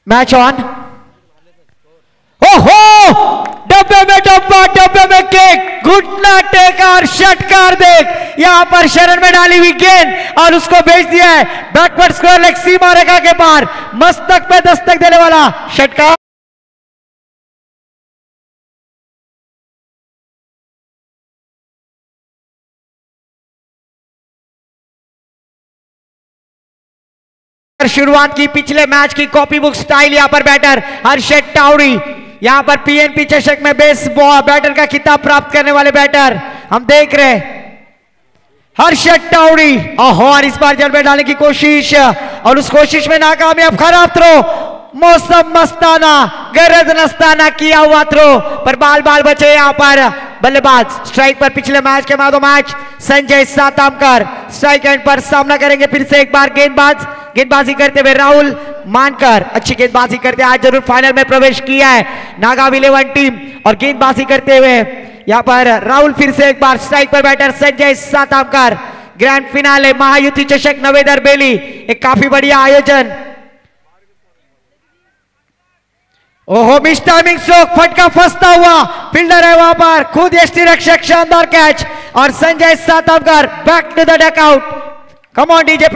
Match on. ओहो, डब्बे में डब्बा, डब्बे में केक, घुटना टेका और षटकार देख यहां पर शरण में डाली हुई गेंद और उसको भेज दिया है बैकवर्ड स्क्वायर लेग सीमा रेखा के पार, मस्तक पे दस्तक देने वाला षटकार। शुरुआत की पिछले मैच की कॉपी बुक स्टाइल यहां पर बैटर हर्षद टावरी, यहां पर पीएनपी चषक में बेस्ट बैटर का खिताब प्राप्त करने वाले बैटर हम देख रहे हैं हर्षद टावरी। और इस बार जड़ में डालने की कोशिश और उस कोशिश में नाकामयाब, खराब थ्रो, मौसम मस्ताना, गरज नस्ताना किया हुआ थ्रो पर बाल बाल बचे यहां पर बल्लेबाज। स्ट्राइक पर पिछले मैच के मादो मैच संजय सातामकर स्ट्राइक एंड पर सामना करेंगे फिर से एक बार गेंदबाजी करते हुए राहुल मानकर, अच्छी गेंदबाजी करते आज जरूर फाइनल में प्रवेश किया है नागाव 11 टीम। और गेंदबाजी करते हुए यहां पर राहुल फिर से एक बार स्ट्राइक पर batter Sanjay Satamkar. Grand finale Mahayuti चषक नवेदर बेली, एक काफी बढ़िया आयोजन। ओहो, मिस टाइमिंग स्ट्रोक, फटका फंसता हुआ फील्डर है वहां पर, खुद यष्टि रक्षक, शानदार कैच और Sanjay Satamkar back to the dugout. Come on DJ.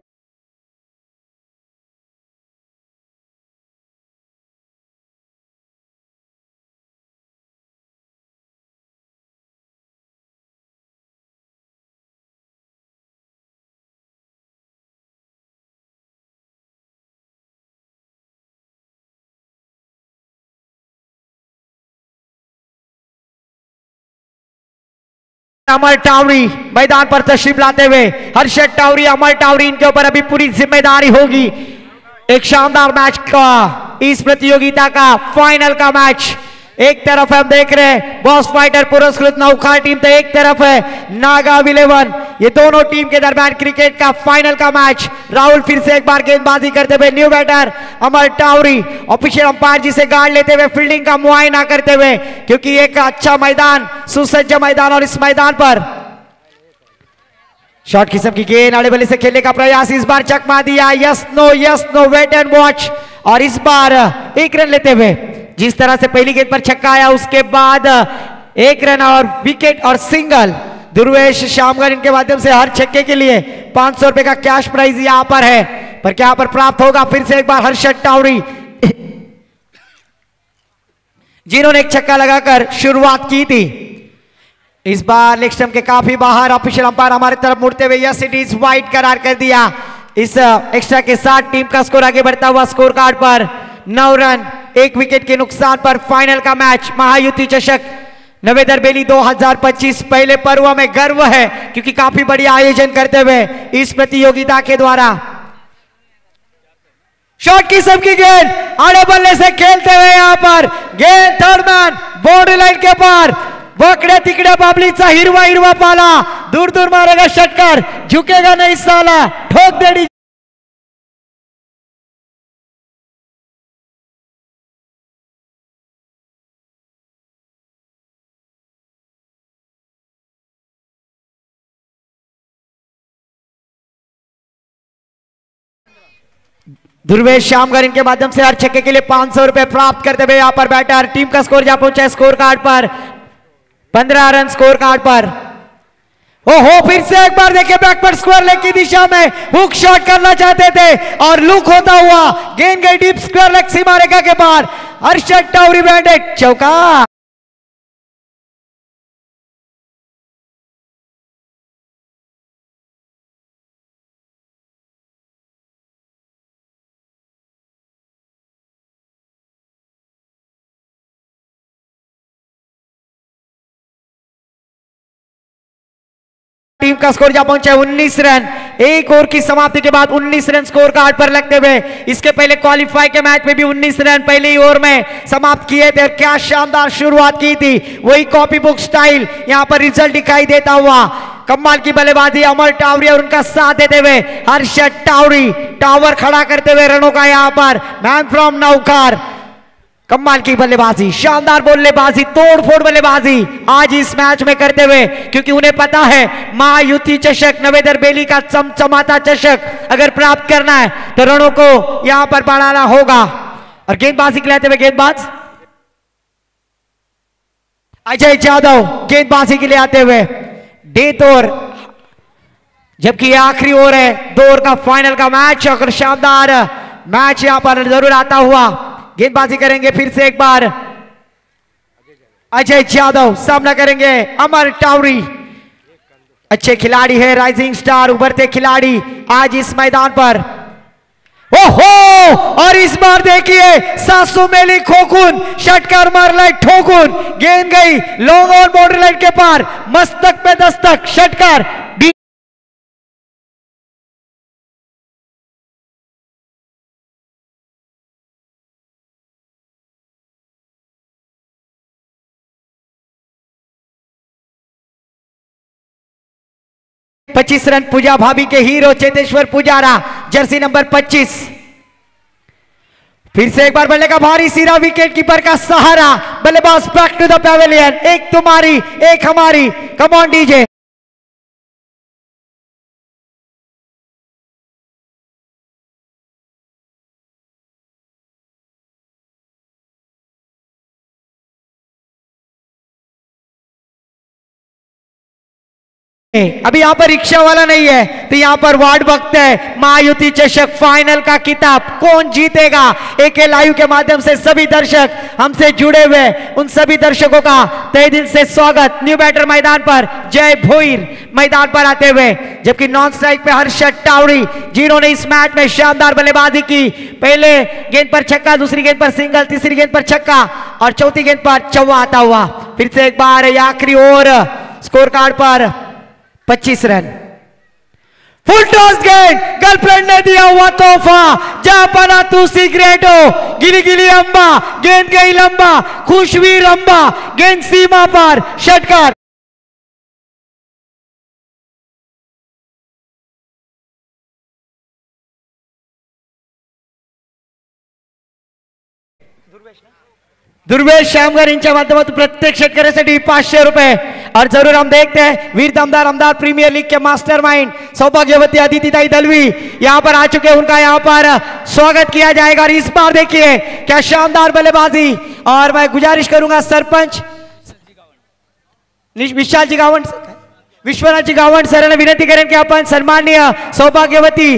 Amar Tawari मैदान पर तशरीफ लाते हुए, हर्षद टावरी, अमर टावरी, इनके ऊपर अभी पूरी जिम्मेदारी होगी एक शानदार मैच का, इस प्रतियोगिता का फाइनल का मैच। एक तरफ हम देख रहे हैं बॉस फाइटर पुरस्कृत नौखार टीम, तो एक तरफ है नागाव 11। ये दोनों टीम के दरमियान क्रिकेट का फाइनल का मैच। राहुल फिर से एक बार गेंदबाजी करते हुए, न्यू बैटर अमर टावरी ऑफिशियल अंपायर जी से गार्ड लेते हुए फील्डिंग का मुआयना करते हुए, क्योंकि एक अच्छा मैदान, सुसज्ज मैदान और इस मैदान पर शॉर्ट किस्म की गेंद आड़े बल्ले से खेलने का प्रयास, इस बार चकमा दिया, yes no wait and watch. और इस बार एक रन लेते हुए, जिस तरह से पहली गेंद पर छक्का आया उसके बाद एक रन और विकेट और सिंगल। ध्रुवेश शामगर इनके माध्यम से हर छक्के के लिए 500 रुपए का कैश प्राइज यहां पर है, पर क्या पर प्राप्त होगा फिर से एक बार हर्षद टावरी जिन्होंने एक छक्का लगाकर शुरुआत की थी। इस बार लेग स्टंप के काफी बाहर, ऑफिशियल अंपायर हमारी तरफ मुड़ते हुए यस इट इज वाइड करार कर दिया। इस एक्स्ट्रा के साथ टीम का स्कोर आगे बढ़ता हुआ स्कोर कार्ड पर 9 रन 1 विकेट के नुकसान पर फाइनल का मैच महायुति चषक नवेदर बेली 2025 पहले पर्व में गर्व है, क्योंकि काफी बढ़िया आयोजन करते हुए इस प्रतियोगिता के द्वारा। शॉट की सबकी गेंद आड़े बल्ले से खेलते हुए यहां पर गेंद थर्ड मैन बाउंड्री लाइन के पार, वकड़े तिकड़े बाबलीचा हिरवा हिरवा पाला, दूर दूर मारेगा षटकार, झुकेगा नहीं साला, ठोक देनी। ध्रुवेश शामगर इनके माध्यम से हर छक्के के लिए 500 रुपए प्राप्त करते हुए यहां पर बैटर। टीम का स्कोर जहां पहुंचा स्कोर कार्ड पर 15 रन स्कोर कार्ड पर। ओहो, फिर से एक बार देखिए बैकवर्ड स्क्वायर लेग की दिशा में हुक शॉट करना चाहते थे और लुक होता हुआ गेंद गई डीप स्क्वायर लेग सीमा रेखा के पार, हर्षद टावरी बैंडेड चौका। टीम का स्कोर जहां पहुंचा 19 रन, एक ओवर की समाप्ति के बाद 19 रन स्कोर कार्ड पर लगते हुए। इसके पहले क्वालिफाई के मैच में भी 19 रन पहले ही ओवर में समाप्त किए थे। क्या शानदार शुरुआत की थी, वही कॉपी बुक स्टाइल यहां पर रिजल्ट दिखाई देता हुआ। कमाल की बल्लेबाजी अमर टावरी और उनका साथ देते हुए हर्षद टावरी, टावर खड़ा करते हुए रनों का यहां पर मैन फ्रॉम नौखार। कमाल की बल्लेबाजी, शानदार बल्लेबाजी, तोड़फोड़ बल्लेबाजी आज इस मैच में करते हुए, क्योंकि उन्हें पता है महायुति चषक नवेदर बेली का चमचमाता चषक अगर प्राप्त करना है तो रणों को यहां पर बढ़ाना होगा। और गेंदबाजी खिलाते हुए गेंदबाज अजय यादव गेंदबाजी के लिए आते हुए डेथ ओवर, जबकि ये आखिरी ओवर है 2 ओवर का फाइनल का मैच। और शानदार मैच यहां पर जरूर आता हुआ। गेंदबाजी करेंगे फिर से एक बार अजय यादव, सामना करेंगे अमर टावरी। अच्छे खिलाड़ी है, राइजिंग स्टार, उभरते खिलाड़ी आज इस मैदान पर। ओहो, और इस बार देखिए सासू मेली खोकुन षटकार मार लाई ठोकुन, गेंद गई लॉन्ग ऑन बाउंड्री लाइन के पार, मस्तक पे दस्तक, षटकार। 25 रन पूजा भाभी के hero Cheteshwar Pujara, Jersey number 25। फिर से एक बार बल्ले का भारी सिरा, विकेट कीपर का सहारा, बल्लेबाज बैक टू द पैवेलियन। एक तुम्हारी एक हमारी, कम ऑन डीजे। अभी यहां पर रिक्शा वाला नहीं है, तो यहां पर वार्ड वक्त है। महायुति चषक फाइनल का किताब कौन जीतेगा? एके लाइव के माध्यम से सभी दर्शक हमसे जुड़े हुए, उन सभी दर्शकों का तहे दिल से स्वागत। न्यू बैटर मैदान पर जय भोईर मैदान पर आते हुए, जबकि नॉन स्ट्राइक पे हर्षद टावरी, जिन्होंने इस मैच में शानदार बल्लेबाजी की। पहले गेंद पर छक्का, दूसरी गेंद पर सिंगल, तीसरी गेंद पर छक्का और चौथी गेंद पर चौवा आता हुआ। फिर से एक बार आखिरी ओवर, स्कोर कार्ड पर 25 रन। फुल टॉस गेंद, गर्लफ्रेंड ने दिया हुआ तोहफा, जा पना तू सिगरेटो, गिली गिली अंबा, गेंद गई लंबा, खुशवीर अंबा, गेंद सीमा पर, षटकार। दुर्वेश श्यामगर यांच्या माध्यमातून प्रत्येक शेतकऱ्यासाठी 500 रुपए। और जरूर हम देखते हैं वीर दमदार अमदार प्रीमियर लीग के मास्टरमाइंड सौभाग्यवती अदितिताई दलवी यहां पर आ चुके हैं, उनका यहां पर स्वागत किया जाएगा। और इस बार देखिए क्या शानदार बल्लेबाजी। और मैं गुजारिश करूंगा सरपंच विशाल जी गावंड, विश्वनाथ जी गावंड सरांना विनंती करेन की आपण सन्माननीय सौभाग्यवती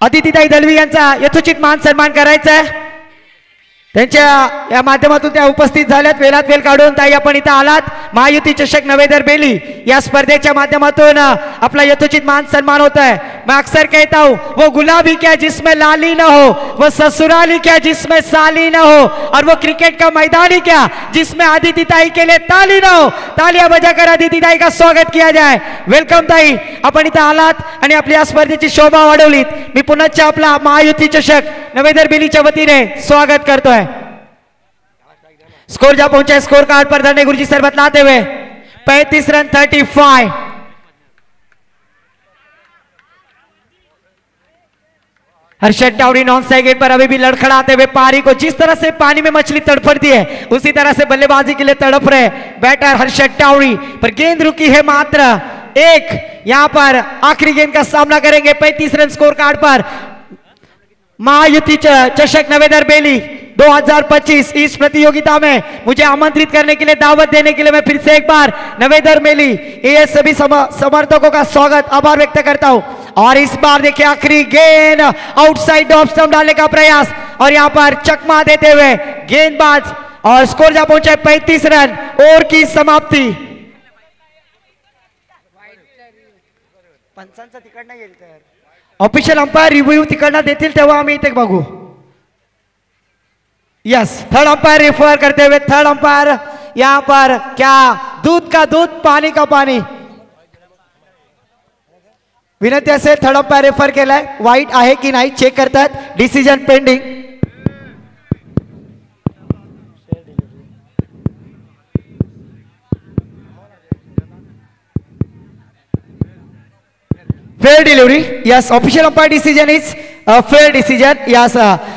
अदितिताई दलवी यांचा यथोचित मान सन्मान करायचा आहे। त्यांच्या या माध्यमातून त्या उपस्थित झाल्यात। वेळात वेळ काढून ताई आपण इथं आलात। महायुति चषक नवेदर बेली या स्पर्धेच्या माध्यमातून अपना यथोचित मान सम्मान होता है। मैं अक्सर कहता हूं वो गुलाबी क्या जिसमें लाली ना हो, वो ससुराली क्या जिसमें साली ना हो, और वो क्रिकेट का मैदान ही क्या जिसमें अदितिताई के लिए ताली ना हो। तालियां बजाकर अदितिताई का स्वागत किया जाए। वेलकम ताई, आपण इथं आलात आणि आपल्या या स्पर्धेची शोभा वाढवलीत। मी पुन्हा आपला महायुति चषक नवेदर बेलीच्या वतीने स्वागत करतोय। स्कोर जा पहुंचा है स्कोर कार्ड पर धरने गुरुजी सर बतलाते हुए 35 run 35। Harshad Tawari non strike पर अभी भी लड़खड़ाते हुए पारी को, जिस तरह से पानी में मछली तड़फड़ती है उसी तरह से बल्लेबाजी के लिए तड़प रहे बैटर हर्षद टावरी। पर गेंद रुकी है मात्र एक। यहां पर आखिरी गेंद का सामना करेंगे 35 रन स्कोर कार्ड पर। महायुति चषक नवेदर बेली 2025 इस प्रतियोगिता में मुझे आमंत्रित करने के लिए, दावत देने के लिए मैं फिर से एक बार नवेदर बेली ये सभी समर्थकों का स्वागत आभार व्यक्त करता हूं। और इस बार देखिए आखिरी गेंद, आउटसाइड ऑफ स्टंप डालने का प्रयास और यहां पर चकमा देते हुए गेंदबाज, और स्कोर जा पहुंचा 35 रन। ओवर की समाप्ति। पंचांचा तिकडनं येईल तर ऑफिशियल अंपायर रिव्ह्यू तिकडनं देतील तेव्हा आम्ही इथे बघू। यस, थर्ड अंपायर रेफर करते हुए, थर्ड अंपायर यहां पर क्या दूध का दूध पानी का पानी। विनंती असेल थर्ड अंपायर रेफर केलाय, वाईट आहे की नाही चेक करतात, decision pending. Fair delivery, yes, official umpire decision is fair decision, yes.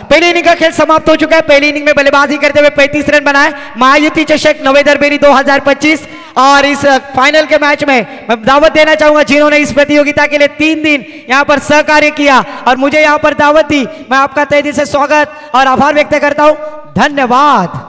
पहली इनिंग का खेल समाप्त हो चुका है। पहली इनिंग में बल्लेबाजी करते हुए 35 रन बनाए महायुति चषक नवेदर बेली 2025। और इस फाइनल के मैच में मैं दावत देना चाहूंगा जिन्होंने इस प्रतियोगिता के लिए 3 दिन यहां पर सहकार्य किया और मुझे यहां पर दावत दी, मैं आपका तहे दिल से स्वागत और आभार व्यक्त करता हूं। धन्यवाद।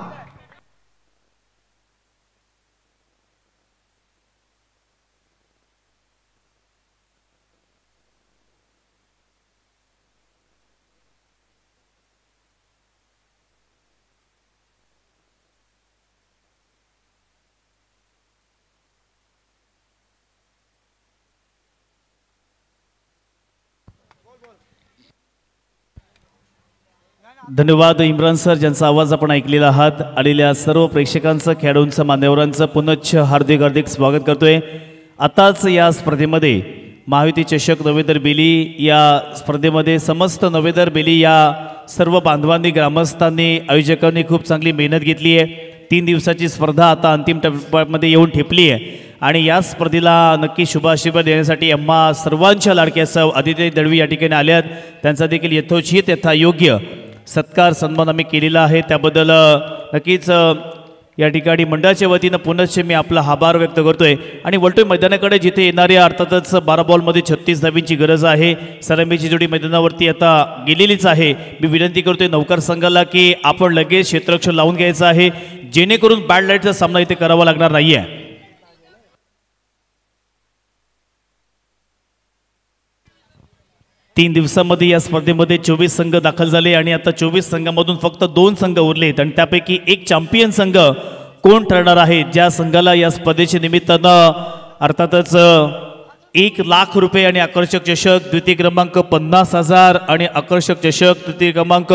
धन्यवाद इम्रान सर, ज्यांचा आवाज आपण ऐकलेला आहात। आलेल्या सर्व प्रेक्षकांचं, खेळाडूंचं, मान्यवरांचं पुनश्च हार्दिक हार्दिक स्वागत करतोय। आताच या स्पर्धेमध्ये महायुती चषक नवेदर बेली या स्पर्धेमध्ये समस्त नवेदर बेली या सर्व बांधवांनी, ग्रामस्थांनी, आयोजकांनी खूप चांगली मेहनत घेतली आहे। 3 दिवसाची स्पर्धा आता अंतिम टप्प्यामध्ये येऊन ठेपली आहे आणि या स्पर्धेला नक्की शुभाशीर्वाद देण्यासाठी आम्हा सर्वांच्या लाडक्या सौ आदित्य दळवी या ठिकाणी आल्यात। त्यांचा देखील यथोचित यथायोग्य सत्कार सन्मान आम्ही केलेला आहे, त्याबद्दल नक्कीच या ठिकाणी मंडळाच्या वतीनं पुनश्च मी आपला आभार व्यक्त करतोय। आणि वळतोय मैदानाकडे, जिथे येणाऱ्या अर्थातच 12 बॉलमध्ये 36 धावींची गरज आहे। सलामीची जोडी मैदानावरती आता गेलेलीच आहे। मी विनंती करतोय नौकर संघाला की आपण लगेच क्षेत्ररक्षण लावून घ्यायचं आहे, जेणेकरून बॅड लाईटचा सामना इथे करावा लागणार नाहीये। 3 दिवसांमध्ये या स्पर्धेमध्ये 24 संघ दाखल झाले आणि आता 24 संघांमधून फक्त 2 संघ उरलेत आणि त्यापैकी एक चॅम्पियन संघ कोण ठरणार आहे, ज्या संघाला या स्पर्धेच्या निमित्तानं अर्थातच 1 लाख रुपये आणि आकर्षक चषक, द्वितीय क्रमांक 50,000 आणि आकर्षक चषक तृतीय क्रमांक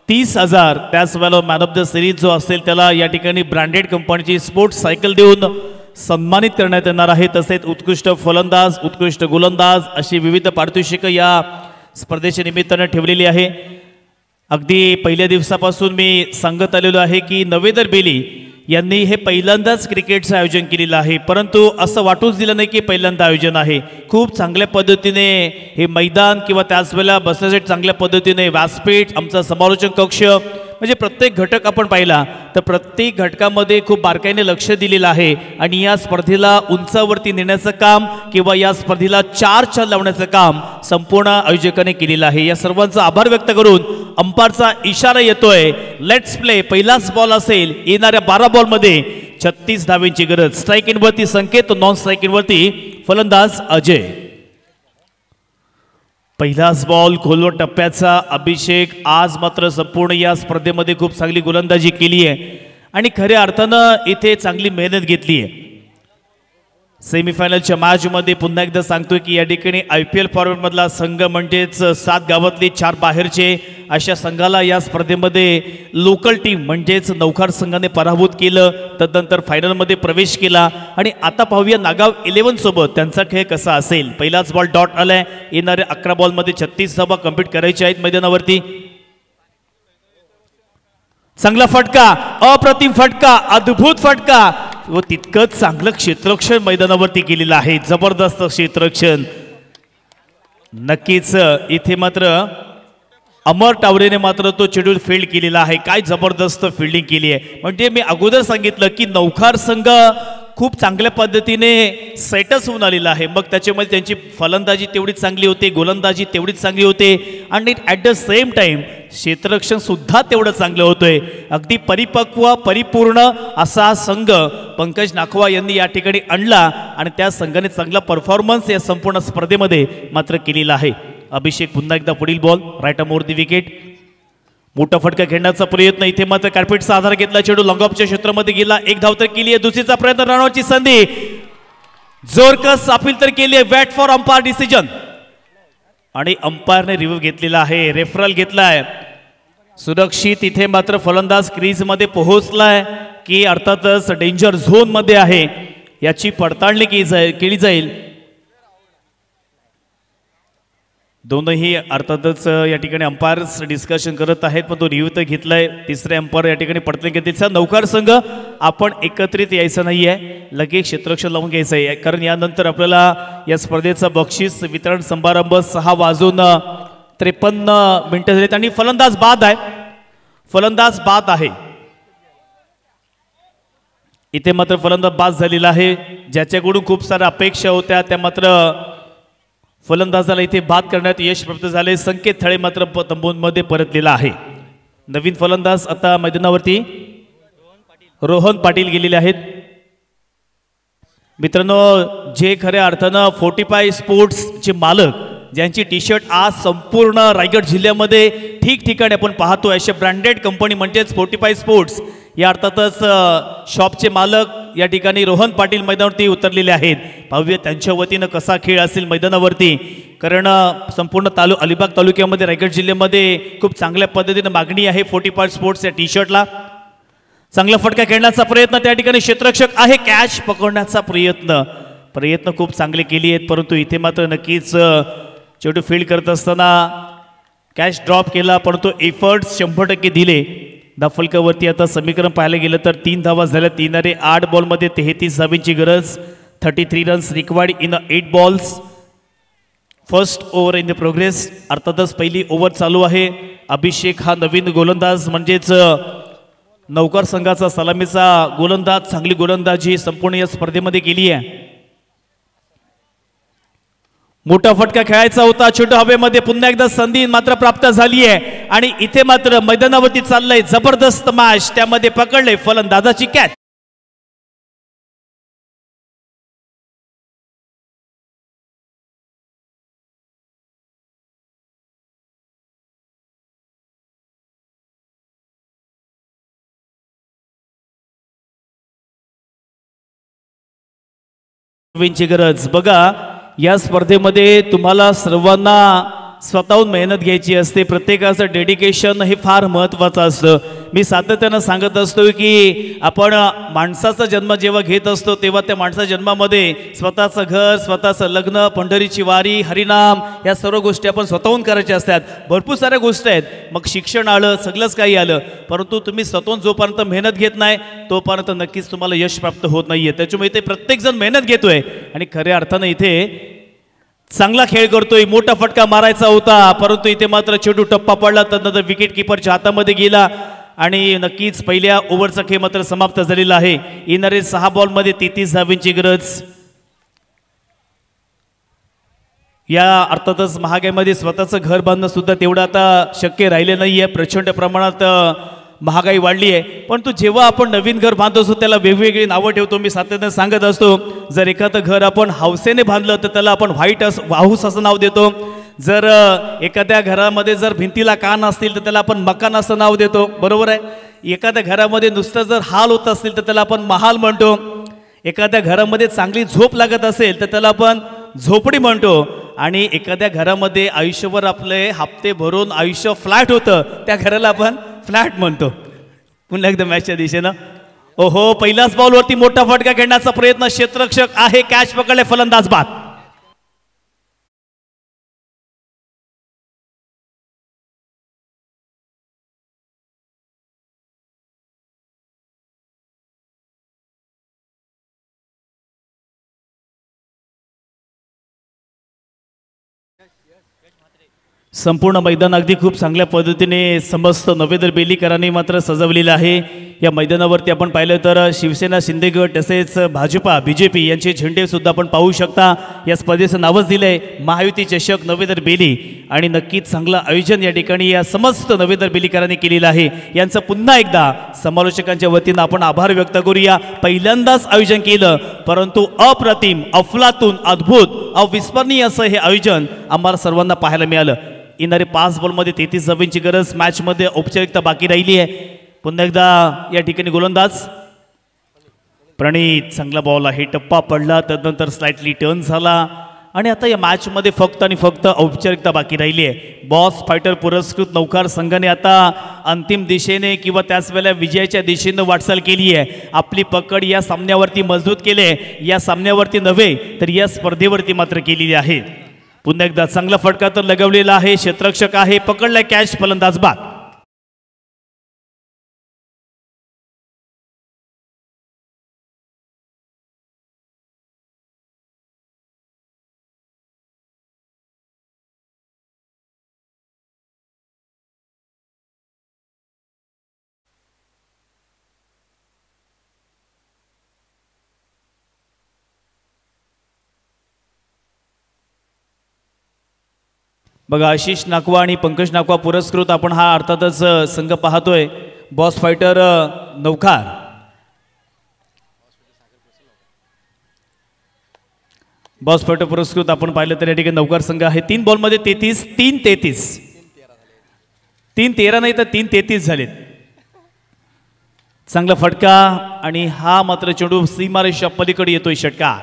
30,000, त्याचवेळेला मॅन ऑफ द सिरीज जो असेल त्याला या ठिकाणी ब्रँडेड कंपनीची स्पोर्ट्स सायकल देऊन सन्मानित करण्यात येणार आहे। तसेच उत्कृष्ट फलंदाज, उत्कृष्ट गोलंदाज अशी विविध पारितोषिकं या स्पर्धेच्या निमित्तानं ठेवलेली आहे। अगदी पहिल्या दिवसापासून मी सांगत आलेलो आहे की नवेदर बेली यांनी हे पहिल्यांदाच क्रिकेटचं आयोजन केलेलं आहे, परंतु असं वाटूच दिलं नाही की पहिल्यांदा आयोजन आहे। खूप चांगल्या पद्धतीने हे मैदान किंवा त्याच वेळेला बसण्यासाठी चांगल्या पद्धतीने व्यासपीठ, आमचा समालोचन कक्ष, म्हणजे प्रत्येक घटक आपण पाहिला तर प्रत्येक घटकामध्ये खूप बारकाईने लक्ष दिलेलं आहे आणि या स्पर्धेला उंचावरती नेण्याचं काम किंवा या स्पर्धेला 4 छान लावण्याचं काम संपूर्ण आयोजकांनी केलेलं आहे। या सर्वांचा आभार व्यक्त करून अंपायरचा इशारा येतोय, लेट्स प्ले। पहिलाच बॉल असेल, येणाऱ्या 12 बॉलमध्ये 36 धावेंची गरज। स्ट्राइक इन वरती संकेत, नॉन स्ट्राइक इन वरती फलंदाज अजय। पहिलाच बॉल, खोलवर टप्प्याचा अभिषेक। आज मात्र संपूर्ण या स्पर्धेमध्ये खूप चांगली गोलंदाजी केली आहे आणि खऱ्या अर्थानं इथे चांगली मेहनत घेतली आहे। सेमीफायनलच्या मॅचमध्ये पुन्हा एकदा सांगतोय की या ठिकाणी IPL फॉर्मॅटमधला संघ म्हणजेच 7 गावातले 4 बाहेरचे अशा संघाला या स्पर्धेमध्ये लोकल टीम म्हणजेच नौखार संघाने पराभूत केलं, तदनंतर फायनलमध्ये प्रवेश केला आणि आता पाहूया नागाव 11 सोबत त्यांचा खेळ कसा असेल। पहिलाच बॉल डॉट आलाय, येणाऱ्या 11 बॉलमध्ये 36 धावा कंप्लीट करायच्या आहेत मैदानावरती। चांगला फटका, अप्रतिम फटका, अद्भुत फटका व तितकंच चांगलं क्षेत्ररक्षण मैदानावरती केलेलं आहे। जबरदस्त क्षेत्ररक्षण। नक्कीच इथे मात्र अमर टावरेने मात्र तो चेडूल फील्ड केलेला आहे। काय जबरदस्त फिल्डिंग केली आहे। म्हणजे मी अगोदर सांगितलं की नौखार संघ खूप चांगल्या पद्धतीने सेटच होऊन आलेला आहे, मग त्याच्यामध्ये त्यांची फलंदाजी तेवढीच चांगली होते, गोलंदाजी तेवढीच चांगली होते आणि ॲट द सेम टाइम क्षेत्ररक्षण सुद्धा तेवढं चांगलं होतंय। अगदी परिपक्व, परिपूर्ण असा संघ पंकज नाखवा यांनी या ठिकाणी आणला आणि त्या संघाने चांगला परफॉर्मन्स या संपूर्ण स्पर्धेमध्ये मात्र केलेला आहे। अभिषेक पुन्हा एकदा पुढील ball, right arm over the wicket. मोठा फटका खेळण्याचा प्रयत्न, इथे मात्र कार्पेटचा आधार घेतला, चेंडू लॉंगऑफच्या क्षेत्रामध्ये गेला। 1 धाव तर केली आहे, दुसरीचा प्रयत्न, रनआउटची संधी, जोरकस अपील तर केली आहे। वेट फॉर अंपायर डिसिजन आणि अंपायरने रिव्ह्यू घेतलेला आहे, रेफरल घेतलाय। सुरक्षित इथे मात्र फलंदाज क्रीज मध्ये पोहोचलाय की अर्थातच डेंजर झोन मध्ये आहे याची पडताळणी केली जाईल। दोनही अर्थातच या ठिकाणी अंपायर्स डिस्कशन करत आहेत, पण तो रिव्ह्यू तर घेतलाय। तिसरे अंपायर या ठिकाणी पडताळणी घेतली। नौकार संघ आपण एकत्रित यायचं नाहीये, लगेच क्षेत्ररक्षण लावून घ्यायचं आहे, कारण यानंतर आपल्याला या स्पर्धेचा बक्षीस वितरण समारंभ 6 वाजून 53 मिनिटं झालीत आणि फलंदाज बाद आहे, फलंदाज बाद आहे। इथे मात्र फलंदाज बाद झालेला आहे. ज्याच्याकडून खूप साऱ्या अपेक्षा होत्या त्या मात्र फलंदाजाला इथे बाद करण्यात यश प्राप्त झाले. संकेत थळे मात्र तंबूंमध्ये परतलेला आहे. नवीन फलंदाज आता मैदानावरती रोहन पाटील गेलेले आहेत. मित्रांनो, जे खऱ्या अर्थानं 45 स्पोर्ट्सचे मालक ज्यांची टी शर्ट आज संपूर्ण रायगड जिल्ह्यामध्ये ठिकठिकाणी आपण पाहतो, अशा ब्रँडेड कंपनी म्हणजेच 45 स्पोर्ट्स या अर्थातच शॉपचे मालक या ठिकाणी रोहन पाटील मैदानावरती उतरलेले आहेत. पाहूया त्यांच्या वतीनं कसा खेळ असेल मैदानावरती, कारण संपूर्ण अलिबाग तालुक्यामध्ये रायगड जिल्ह्यामध्ये खूप चांगल्या पद्धतीनं मागणी आहे 45 स्पोर्ट्स या टी शर्टला. चांगला फटका खेळण्याचा प्रयत्न त्या ठिकाणी क्षेत्ररक्षक आहे. कॅच पकडण्याचा प्रयत्न खूप चांगले केली आहेत, परंतु इथे मात्र नक्कीच चेंडू फील्ड करत असताना कॅच ड्रॉप केला, परंतु एफर्ट्स 100% दिले. धाफलकावरती आता समीकरण पाहायला गेलं तर 3 धावा झाल्या. 8 बॉलमध्ये 33 धावींची गरज. 33 runs required in 8 balls. First over in the progress. अर्थातच पहिली ओव्हर चालू आहे. अभिषेक हा नवीन गोलंदाज म्हणजेच नौकर संघाचा सलामीचा गोलंदाज. चांगली गोलंदाजी संपूर्ण या स्पर्धेमध्ये केली आहे. मोठा फटका खेळायचा होता, छोट्या हवेमध्ये पुन्हा एकदा संधी मात्र प्राप्त झाली आहे आणि इथे मात्र मैदानावरती चाललंय जबरदस्त मॅच. त्यामध्ये पकडले फलंदाजाची कॅच. ची गरज. बघा, या स्पर्धेमध्ये तुम्हाला सर्वांना स्वतःहून मेहनत घ्यायची असते. प्रत्येकाचं डेडिकेशन हे फार महत्त्वाचं असतं. मी सातत्यानं सांगत असतो की आपण माणसाचा जन्म जेव्हा घेत असतो तेव्हा त्या माणसाच्या जन्मामध्ये स्वतःचं घर, स्वतःचं लग्न, पंढरीची वारी, हरिनाम या सर्व गोष्टी आपण स्वतःहून करायच्या असतात. भरपूर साऱ्या गोष्टी आहेत. मग शिक्षण आलं, सगळंच काही आलं, परंतु तुम्ही स्वतःहून जोपर्यंत मेहनत घेत नाही तोपर्यंत नक्कीच तुम्हाला यश प्राप्त होत नाहीये. त्याच्यामुळे इथे प्रत्येकजण मेहनत घेतोय आणि खऱ्या अर्थानं इथे चांगला खेळ करतोय. मोठा फटका मारायचा होता, परंतु इथे मात्र चेंडू टप्पा पडला. त्यानंतर विकेट किपरच्या हातामध्ये गेला आणि नक्कीच पहिल्या ओव्हरचा खेळ मात्र समाप्त झालेला आहे. येणारे 6 बॉलमध्ये 33 धावींची गरज. या अर्थातच महागाईमध्ये स्वतःचं घर बांधणं सुद्धा तेवढं आता शक्य राहिले नाहीये. प्रचंड प्रमाणात महागाई वाढली आहे. पण तो जेव्हा आपण नवीन घर बांधतो असतो त्याला वेगवेगळी नावं ठेवतो. मी सातत्याने सांगत असतो, जर एखादं घर आपण हौसेने बांधलं तर त्याला आपण व्हाईट हाऊस असं नाव देतो. जर एखाद्या घरामध्ये जर भिंतीला कान असतील तर त्याला आपण मकान असं नाव देतो, बरोबर आहे. एखाद्या घरामध्ये नुसतं जर हाल होत असतील तर त्याला आपण महाल म्हणतो. एखाद्या घरामध्ये चांगली झोप लागत असेल तर त्याला आपण झोपडी म्हणतो. आणि एखाद्या घरामध्ये आयुष्यभर आपले हप्ते भरून आयुष्य फ्लॅट होतं त्या घराला आपण फ्लॅट म्हणतो. पुन्हा एकदा मॅचच्या दिशेनं. ओहो, पहिल्याच बॉलवरती मोठा फटका खेळण्याचा प्रयत्न. क्षेत्ररक्षक आहे, कॅच पकडले, फलंदाज बाद. संपूर्ण मैदान अगदी खूप चांगल्या पद्धतीने समस्त नवेंद्र बेलीकरांनी मात्र सजवलेलं आहे. या मैदानावरती आपण पाहिलं तर शिवसेना, शिंदे गट तसेच भाजपा, बीजेपी यांचे झेंडे सुद्धा आपण पाहू शकता. या स्पर्धेचं नावच दिलंय महायुती चषक नवेंद्र बेली आणि नक्कीच चांगलं आयोजन या ठिकाणी या समस्त नवेंद्र बेलीकरांनी केलेलं आहे. यांचं पुन्हा एकदा समालोचकांच्या वतीनं आपण आभार व्यक्त करूया. पहिल्यांदाच आयोजन केलं, परंतु अप्रतिम, अफलातून, अद्भुत, अविस्मरणीय असं हे आयोजन आम्हाला सर्वांना पाहायला मिळालं. येणारे 5 बॉलमध्ये 33 धावींची गरज. मॅचमध्ये औपचारिकता बाकी राहिली आहे. पुन्हा एकदा या ठिकाणी गोलंदाज प्रणीत. चांगला बॉल आहे, टप्पा पडला, त्यानंतर स्लाइटली टर्न झाला आणि आता या मॅचमध्ये फक्त आणि फक्त औपचारिकता बाकी राहिली आहे. बॉस फायटर पुरस्कृत नौकार संघाने आता अंतिम दिशेने किंवा त्याच वेळेला विजयाच्या दिशेनं वाटचाल केली आहे. आपली पकड या सामन्यावरती मजबूत केले, या सामन्यावरती नव्हे तर या स्पर्धेवरती मात्र केलेली आहे. पुन्हा एकदा चांगला फटका तर लगवलेला आहे. क्षेत्ररक्षक आहे, पकडलाय कॅच, फलंदाज बाद. बघा आशिष नाकवा आणि पंकज नाकवा पुरस्कृत आपण हा अर्थातच संघ पाहतोय. बॉस फायटर नौकार, बॉस फायटर पुरस्कृत आपण पाहिलं तर या ठिकाणी नौकार संघ आहे. 3 बॉलमध्ये 33, 3-13 नाही तर 3-33 झालेत. चांगला फटका आणि हा मात्र चेंडू सीमारेषा पलीकडे येतोय षटकार.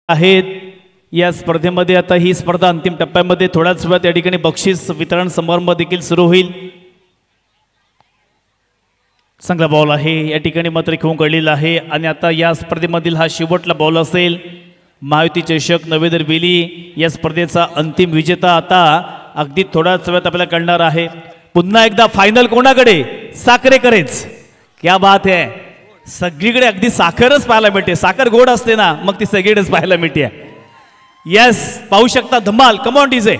आहेत या स्पर्धेमध्ये. आता ही स्पर्धा अंतिम टप्प्यामध्ये थोड्याच वेळात या ठिकाणी बक्षीस वितरण समारंभ देखील सुरू होईल. चांगला बॉल आहे या ठिकाणी मात्र खेळून काढलेला आहे आणि आता या स्पर्धेमधील हा शेवटला बॉल असेल. महायुती चषक नवेदर बेली या स्पर्धेचा अंतिम विजेता आता अगदी थोड्याच वेळात आपल्याला कळणार आहे. पुन्हा एकदा फायनल कोणाकडे? साखरेकडेच. क्या बात आहे. सगळीकडे अगदी साखरच पाहायला मिळते. साखर गोड असते ना, मग ती सगळीकडेच पाहायला मिळते. येस, पाहू शकता धमाल. कम ऑन डीजे.